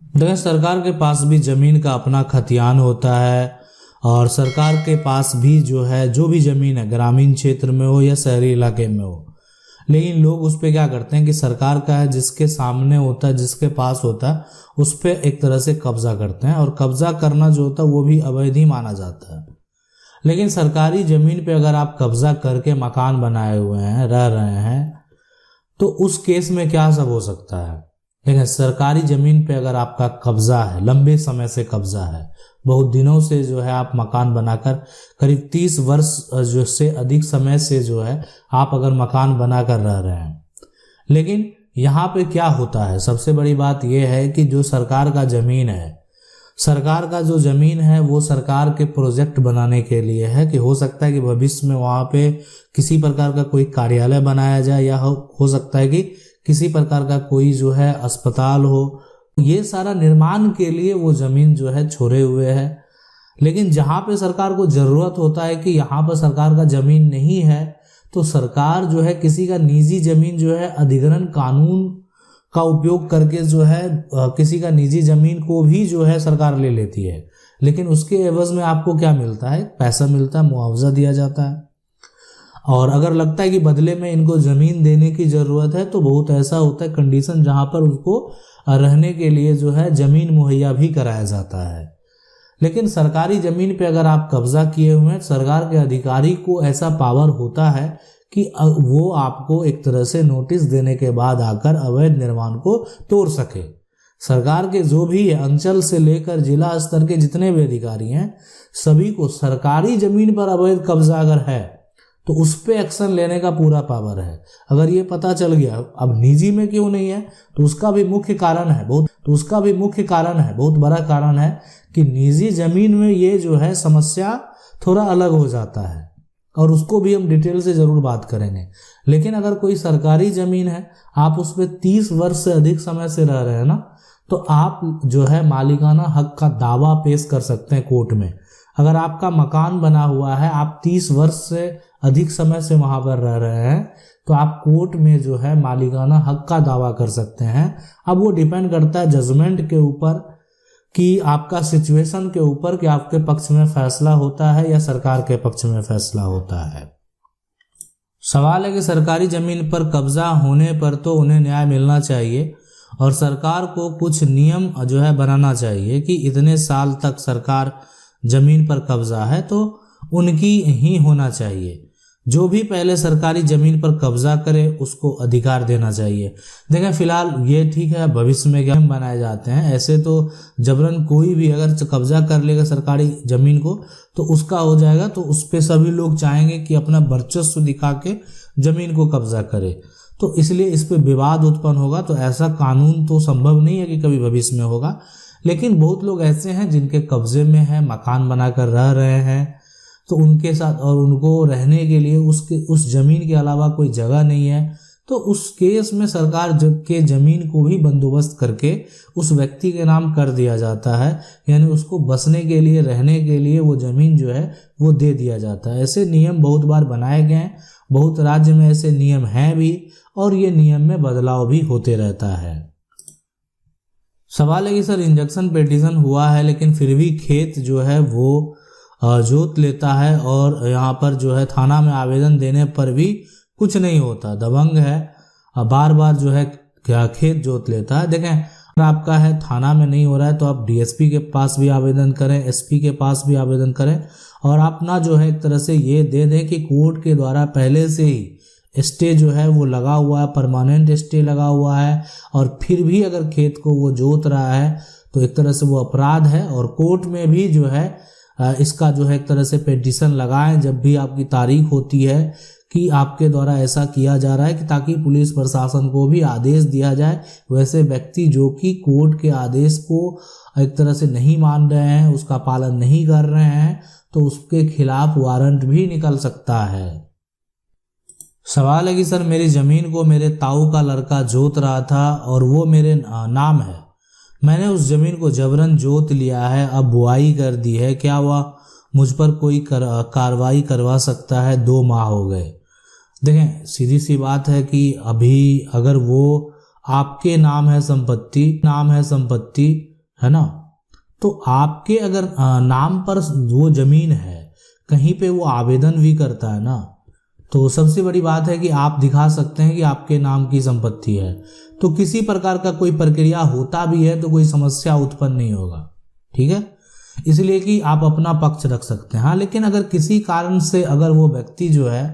देखिए, सरकार के पास भी ज़मीन का अपना खतियान होता है और सरकार के पास भी जो है, जो भी ज़मीन है, ग्रामीण क्षेत्र में हो या शहरी इलाके में हो, लेकिन लोग उस पर क्या करते हैं कि सरकार का है, जिसके सामने होता है, जिसके पास होता है, उस पर एक तरह से कब्जा करते हैं और कब्जा करना जो होता है वो भी अवैध ही माना जाता है। लेकिन सरकारी ज़मीन पे अगर आप कब्जा करके मकान बनाए हुए हैं, रह रहे हैं, तो उस केस में क्या सब हो सकता है। लेकिन सरकारी ज़मीन पे अगर आपका कब्जा है, लंबे समय से कब्जा है, बहुत दिनों से जो है आप मकान बनाकर, करीब 30 वर्ष जो से अधिक समय से जो है आप अगर मकान बनाकर रह रहे हैं, लेकिन यहाँ पे क्या होता है, सबसे बड़ी बात यह है कि जो सरकार का ज़मीन है, सरकार का जो ज़मीन है वो सरकार के प्रोजेक्ट बनाने के लिए है कि हो सकता है कि भविष्य में वहाँ पे किसी प्रकार का कोई कार्यालय बनाया जाए या हो सकता है कि किसी प्रकार का कोई जो है अस्पताल हो। ये सारा निर्माण के लिए वो ज़मीन जो है छोड़े हुए है। लेकिन जहाँ पे सरकार को ज़रूरत होता है कि यहाँ पर सरकार का ज़मीन नहीं है, तो सरकार जो है किसी का निजी ज़मीन जो है अधिग्रहण कानून का उपयोग करके जो है किसी का निजी ज़मीन को भी जो है सरकार ले लेती है। लेकिन उसके एवज में आपको क्या मिलता है? पैसा मिलता है, मुआवजा दिया जाता है। और अगर लगता है कि बदले में इनको ज़मीन देने की ज़रूरत है, तो बहुत ऐसा होता है कंडीशन जहाँ पर उसको रहने के लिए जो है ज़मीन मुहैया भी कराया जाता है। लेकिन सरकारी ज़मीन पे अगर आप कब्जा किए हुए हैं, सरकार के अधिकारी को ऐसा पावर होता है कि वो आपको एक तरह से नोटिस देने के बाद आकर अवैध निर्माण को तोड़ सके। सरकार के जो भी अंचल से लेकर जिला स्तर के जितने भी अधिकारी हैं, सभी को सरकारी ज़मीन पर अवैध कब्जा अगर है तो उस पे एक्शन लेने का पूरा पावर है। अगर ये पता चल गया अब निजी में क्यों नहीं है, तो उसका भी मुख्य कारण है बहुत बड़ा कारण है कि निजी ज़मीन में ये जो है समस्या थोड़ा अलग हो जाता है और उसको भी हम डिटेल से ज़रूर बात करेंगे। लेकिन अगर कोई सरकारी ज़मीन है, आप उस पर 30 वर्ष से अधिक समय से रह रहे हैं ना, तो आप जो है मालिकाना हक का दावा पेश कर सकते हैं कोर्ट में। अगर आपका मकान बना हुआ है, आप 30 वर्ष से अधिक समय से वहाँ पर रह रहे हैं, तो आप कोर्ट में जो है मालिकाना हक का दावा कर सकते हैं। अब वो डिपेंड करता है जजमेंट के ऊपर कि आपका सिचुएशन के ऊपर कि आपके पक्ष में फैसला होता है या सरकार के पक्ष में फैसला होता है। सवाल है कि सरकारी ज़मीन पर कब्जा होने पर तो उन्हें न्याय मिलना चाहिए और सरकार को कुछ नियम जो है बनाना चाहिए कि इतने साल तक सरकार ज़मीन पर कब्जा है तो उनकी ही होना चाहिए। जो भी पहले सरकारी ज़मीन पर कब्जा करे उसको अधिकार देना चाहिए। देखें, फिलहाल ये ठीक है, भविष्य में क्या बनाए जाते हैं, ऐसे तो जबरन कोई भी अगर कब्जा कर लेगा सरकारी ज़मीन को तो उसका हो जाएगा, तो उस पर सभी लोग चाहेंगे कि अपना वर्चस्व दिखा के ज़मीन को कब्जा करे, तो इसलिए इस पर विवाद उत्पन्न होगा। तो ऐसा कानून तो संभव नहीं है कि कभी भविष्य में होगा। लेकिन बहुत लोग ऐसे हैं जिनके कब्जे में है, मकान बनाकर रह रहे हैं, तो उनके साथ और उनको रहने के लिए उस ज़मीन के अलावा कोई जगह नहीं है, तो उस केस में सरकार के ज़मीन को भी बंदोबस्त करके उस व्यक्ति के नाम कर दिया जाता है, यानी उसको बसने के लिए, रहने के लिए वो ज़मीन जो है वो दे दिया जाता है। ऐसे नियम बहुत बार बनाए गए हैं, बहुत राज्य में ऐसे नियम हैं भी और ये नियम में बदलाव भी होते रहता है। सवाल है कि सर इंजंक्शन पिटीशन हुआ है लेकिन फिर भी खेत जो है वो जोत लेता है और यहाँ पर जो है थाना में आवेदन देने पर भी कुछ नहीं होता, दबंग है, बार बार जो है क्या खेत जोत लेता है। देखें, अगर आपका है थाना में नहीं हो रहा है तो आप डीएसपी के पास भी आवेदन करें, एसपी के पास भी आवेदन करें और आप ना जो है एक तरह से ये दे दें कि कोर्ट के द्वारा पहले से ही स्टे जो है वो लगा हुआ है, परमानेंट स्टे लगा हुआ है, और फिर भी अगर खेत को वो जोत रहा है तो एक तरह से वो अपराध है और कोर्ट में भी जो है इसका जो है एक तरह से पिटीशन लगाएं जब भी आपकी तारीख होती है कि आपके द्वारा ऐसा किया जा रहा है, कि ताकि पुलिस प्रशासन को भी आदेश दिया जाए। वैसे व्यक्ति जो कि कोर्ट के आदेश को एक तरह से नहीं मान रहे हैं, उसका पालन नहीं कर रहे हैं, तो उसके खिलाफ वारंट भी निकल सकता है। सवाल है कि सर मेरी ज़मीन को मेरे ताऊ का लड़का जोत रहा था और वो मेरे नाम है, मैंने उस ज़मीन को जबरन जोत लिया है, अब बुआई कर दी है, क्या वह मुझ पर कोई कार्रवाई करवा सकता है? 2 माह हो गए। देखें, सीधी सी बात है कि अभी अगर वो आपके नाम है संपत्ति है ना। तो आपके अगर नाम पर वो जमीन है, कहीं पे वो आवेदन भी करता है ना, तो सबसे बड़ी बात है कि आप दिखा सकते हैं कि आपके नाम की संपत्ति है, तो किसी प्रकार का कोई प्रक्रिया होता भी है तो कोई समस्या उत्पन्न नहीं होगा, ठीक है। इसलिए कि आप अपना पक्ष रख सकते हैं। हाँ, लेकिन अगर किसी कारण से अगर वो व्यक्ति जो है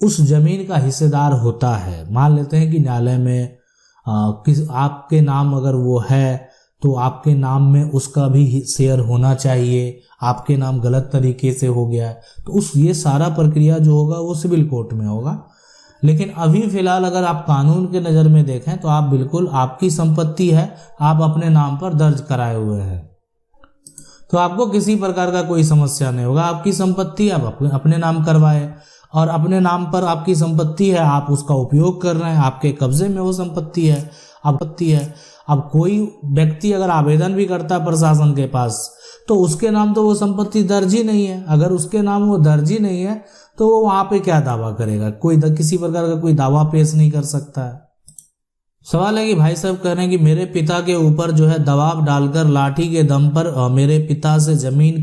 उस जमीन का हिस्सेदार होता है, मान लेते हैं कि न्यायालय में किस आपके नाम अगर वो है तो आपके नाम में उसका भी शेयर होना चाहिए, आपके नाम गलत तरीके से हो गया है, तो ये सारा प्रक्रिया जो होगा वो सिविल कोर्ट में होगा। लेकिन अभी फिलहाल अगर आप कानून के नज़र में देखें तो आप बिल्कुल, आपकी संपत्ति है, आप अपने नाम पर दर्ज कराए हुए हैं, तो आपको किसी प्रकार का कोई समस्या नहीं होगा। आपकी संपत्ति आप अपने नाम करवाए, और अपने नाम पर आपकी संपत्ति है, आप उसका उपयोग कर रहे हैं, आपके कब्जे में वो संपत्ति है। अब कोई व्यक्ति अगर आवेदन भी करता है प्रशासन के पास, तो उसके नाम तो वो संपत्ति दर्ज ही नहीं है। अगर उसके नाम वो दर्ज ही नहीं है तो वो वहां पे क्या दावा करेगा, किसी प्रकार का कोई दावा पेश नहीं कर सकता है। सवाल है कि भाई साहब कह रहे हैं कि मेरे पिता के ऊपर जो है दबाव डालकर लाठी के दम पर मेरे पिता से जमीन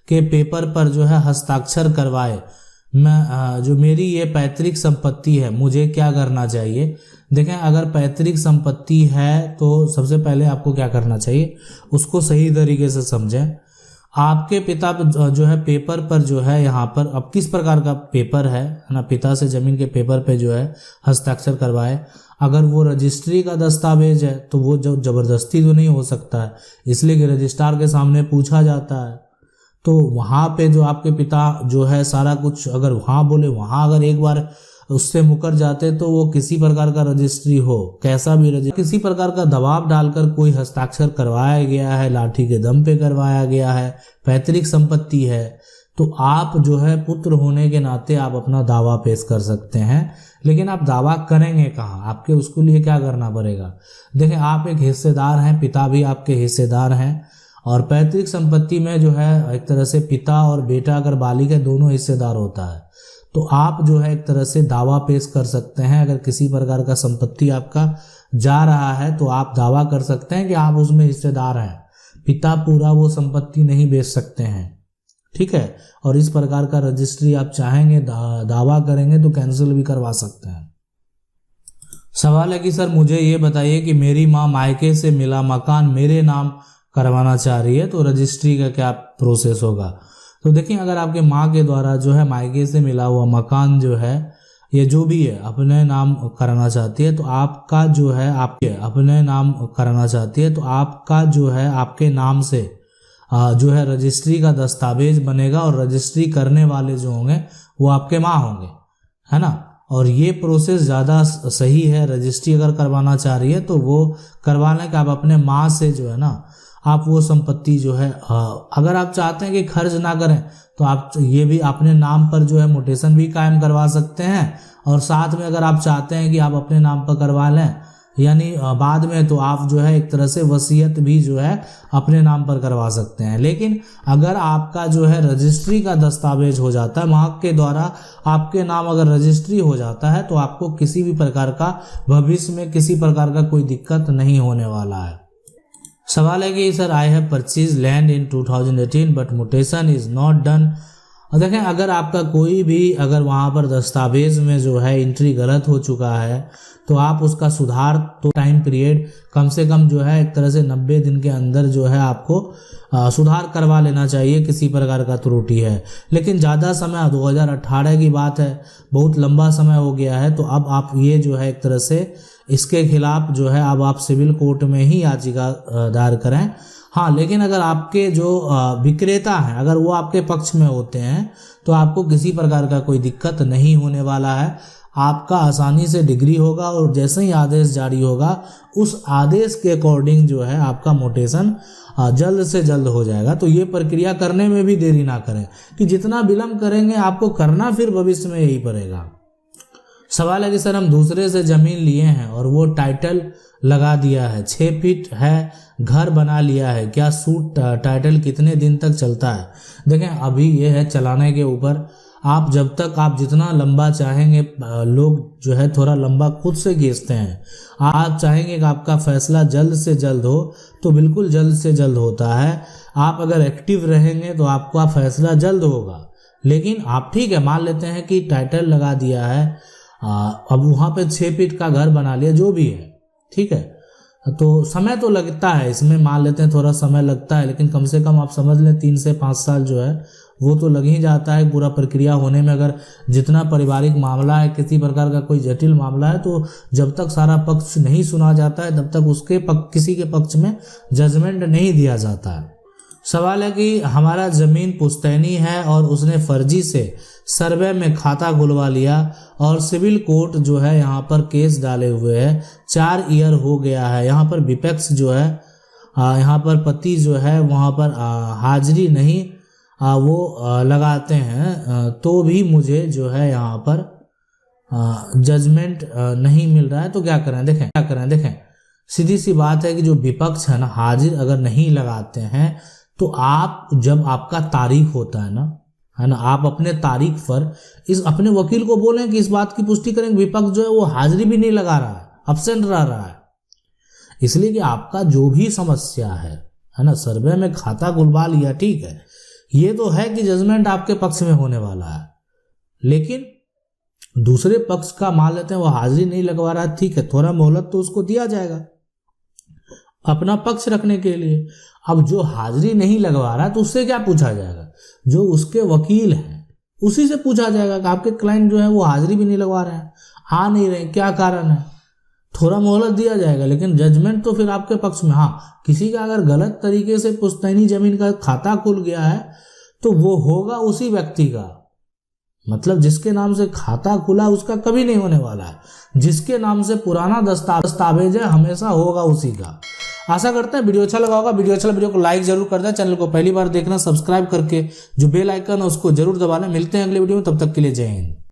के पेपर पर जो है हस्ताक्षर करवाए, मैं जो मेरी ये पैतृक संपत्ति है, मुझे क्या करना चाहिए। देखें, अगर पैतृक संपत्ति है तो सबसे पहले आपको क्या करना चाहिए, उसको सही तरीके से समझें। आपके पिता जो है पेपर पर जो है, यहाँ पर अब किस प्रकार का पेपर है ना, पिता से जमीन के पेपर पे जो है हस्ताक्षर करवाए। अगर वो रजिस्ट्री का दस्तावेज है तो वो जबरदस्ती तो नहीं हो सकता है, इसलिए कि रजिस्ट्रार के सामने पूछा जाता है। तो वहाँ पे जो आपके पिता जो है सारा कुछ अगर वहाँ बोले, वहाँ अगर एक बार उससे मुकर जाते तो वो किसी प्रकार का रजिस्ट्री हो, कैसा भी रजिस्ट्री, किसी प्रकार का दबाव डालकर कोई हस्ताक्षर करवाया गया है, लाठी के दम पे करवाया गया है, पैतृक संपत्ति है, तो आप जो है पुत्र होने के नाते आप अपना दावा पेश कर सकते हैं। लेकिन आप दावा करेंगे कहाँ, आपके उसके लिए क्या करना पड़ेगा। देखें, आप एक हिस्सेदार हैं, पिता भी आपके हिस्सेदार हैं, और पैतृक संपत्ति में जो है एक तरह से पिता और बेटा अगर बालिग है दोनों हिस्सेदार होता है, तो आप जो है एक तरह से दावा पेश कर सकते हैं। अगर किसी प्रकार का संपत्ति आपका जा रहा है तो आप दावा कर सकते हैं कि आप उसमें हिस्सेदार हैं, पिता पूरा वो संपत्ति नहीं बेच सकते हैं, ठीक है। और इस प्रकार का रजिस्ट्री आप चाहेंगे दावा करेंगे तो कैंसिल भी करवा सकते हैं। सवाल है कि सर मुझे ये बताइए कि मेरी माँ मायके से मिला मकान मेरे नाम करवाना चाह रही है, तो रजिस्ट्री का क्या प्रोसेस होगा। तो देखिए, अगर आपके माँ के द्वारा जो है मायके से मिला हुआ मकान जो है, ये जो भी है अपने नाम कराना चाहती है, तो आपका जो है अपने नाम कराना चाहती है, तो आपका जो है आपके नाम से जो है रजिस्ट्री का दस्तावेज बनेगा, और रजिस्ट्री करने वाले जो होंगे वो आपके माँ होंगे, है ना। और ये प्रोसेस ज़्यादा सही है। रजिस्ट्री अगर करवाना चाह रही है तो वो करवा लें कि आप अपने माँ से जो है ना आप वो संपत्ति जो है, अगर आप चाहते हैं कि खर्च ना करें तो आप ये भी अपने नाम पर जो है मोटेशन भी कायम करवा सकते हैं, और साथ में अगर आप चाहते हैं कि आप अपने नाम पर करवा लें यानी बाद में, तो आप जो है एक तरह से वसीयत भी जो है अपने नाम पर करवा सकते हैं। लेकिन अगर आपका जो है रजिस्ट्री का दस्तावेज हो जाता है, माँ के द्वारा आपके नाम अगर रजिस्ट्री हो जाता है, तो आपको किसी भी प्रकार का भविष्य में किसी प्रकार का कोई दिक्कत नहीं होने वाला है। सवाल है कि sir I have purchase land in 2018 but mutation is not done. देखें, अगर आपका कोई भी अगर वहाँ पर दस्तावेज में जो है एंट्री गलत हो चुका है तो आप उसका सुधार, तो टाइम पीरियड कम से कम जो है एक तरह से 90 दिन के अंदर जो है आपको सुधार करवा लेना चाहिए, किसी प्रकार का त्रुटि है। लेकिन ज़्यादा समय 2018 की बात है, बहुत लंबा समय हो गया है, तो अब आप ये जो है एक तरह से इसके खिलाफ जो है अब आप सिविल कोर्ट में ही याचिका दायर करें। हाँ, लेकिन अगर आपके जो विक्रेता हैं अगर वो आपके पक्ष में होते हैं तो आपको किसी प्रकार का कोई दिक्कत नहीं होने वाला है। आपका आसानी से डिग्री होगा, और जैसे ही आदेश जारी होगा उस आदेश के अकॉर्डिंग जो है आपका मोटेशन जल्द से जल्द हो जाएगा। तो ये प्रक्रिया करने में भी देरी ना करें, कि जितना विलम्ब करेंगे आपको करना फिर भविष्य में यही पड़ेगा। सवाल है कि सर हम दूसरे से ज़मीन लिए हैं और वो टाइटल लगा दिया है, 6 फीट है, घर बना लिया है, क्या सूट टाइटल कितने दिन तक चलता है। देखें, अभी ये है चलाने के ऊपर। आप जब तक आप जितना लंबा चाहेंगे, लोग जो है थोड़ा लंबा खुद से खींचते हैं। आप चाहेंगे कि आपका फैसला जल्द से जल्द हो तो बिल्कुल जल्द से जल्द होता है। आप अगर एक्टिव रहेंगे तो आपका फैसला जल्द होगा। लेकिन आप ठीक है, मान लेते हैं कि टाइटल लगा दिया है, अब वहाँ पे 6 फीट का घर बना लिया, जो भी है ठीक है, तो समय तो लगता है इसमें, मान लेते हैं थोड़ा समय लगता है, लेकिन कम से कम आप समझ लें 3 से 5 साल जो है वो तो लग ही जाता है पूरा प्रक्रिया होने में। अगर जितना पारिवारिक मामला है, किसी प्रकार का कोई जटिल मामला है, तो जब तक सारा पक्ष नहीं सुना जाता है तब तक उसके किसी के पक्ष में जजमेंट नहीं दिया जाता है। सवाल है कि हमारा जमीन पुश्तैनी है और उसने फर्जी से सर्वे में खाता खुलवा लिया और सिविल कोर्ट जो है यहाँ पर केस डाले हुए है, 4 ईयर हो गया है। यहाँ पर विपक्ष जो है, यहाँ पर पति जो है वहाँ पर हाजिरी नहीं वो लगाते हैं, तो भी मुझे जो है यहाँ पर जजमेंट नहीं मिल रहा है। तो क्या करें, देखें सीधी सी बात है कि जो विपक्ष है ना, हाजिर अगर नहीं लगाते हैं तो आप जब आपका तारीख होता है ना, आप अपने तारीख पर इस अपने वकील को बोलें कि इस बात की पुष्टि करें विपक्ष जो है वो हाजिरी भी नहीं लगा रहा है, अब्सेंट रह रहा है। इसलिए कि आपका जो भी समस्या है ना, सर्वे में खाता खुलवा लिया, ठीक है, ये तो है कि जजमेंट आपके पक्ष में होने वाला है, लेकिन दूसरे पक्ष का मान लेते हैं वो हाजिरी नहीं लगवा रहा है, ठीक है, थोड़ा मोहलत तो उसको दिया जाएगा अपना पक्ष रखने के लिए। अब जो हाजिरी नहीं लगवा रहा है तो उससे क्या पूछा जाएगा, जो उसके वकील हैं उसी से पूछा जाएगा कि आपके क्लाइंट जो है वो हाजिरी भी नहीं लगवा रहे हैं, आ नहीं रहे, क्या कारण है। थोड़ा मोहलत दिया जाएगा, लेकिन जजमेंट तो फिर आपके पक्ष में। हाँ, किसी का अगर गलत तरीके से पुश्तैनी जमीन का खाता खुल गया है तो वो होगा उसी व्यक्ति का, मतलब जिसके नाम से खाता खुला उसका कभी नहीं होने वाला है, जिसके नाम से पुराना दस्तावेज है हमेशा होगा उसी का। आशा करते हैं वीडियो अच्छा लगा होगा। वीडियो को लाइक जरूर कर दें, चैनल को पहली बार देखना सब्सक्राइब करके जो बेल आइकन है उसको जरूर दबा लें। मिलते हैं अगले वीडियो में, तब तक के लिए जय हिंद।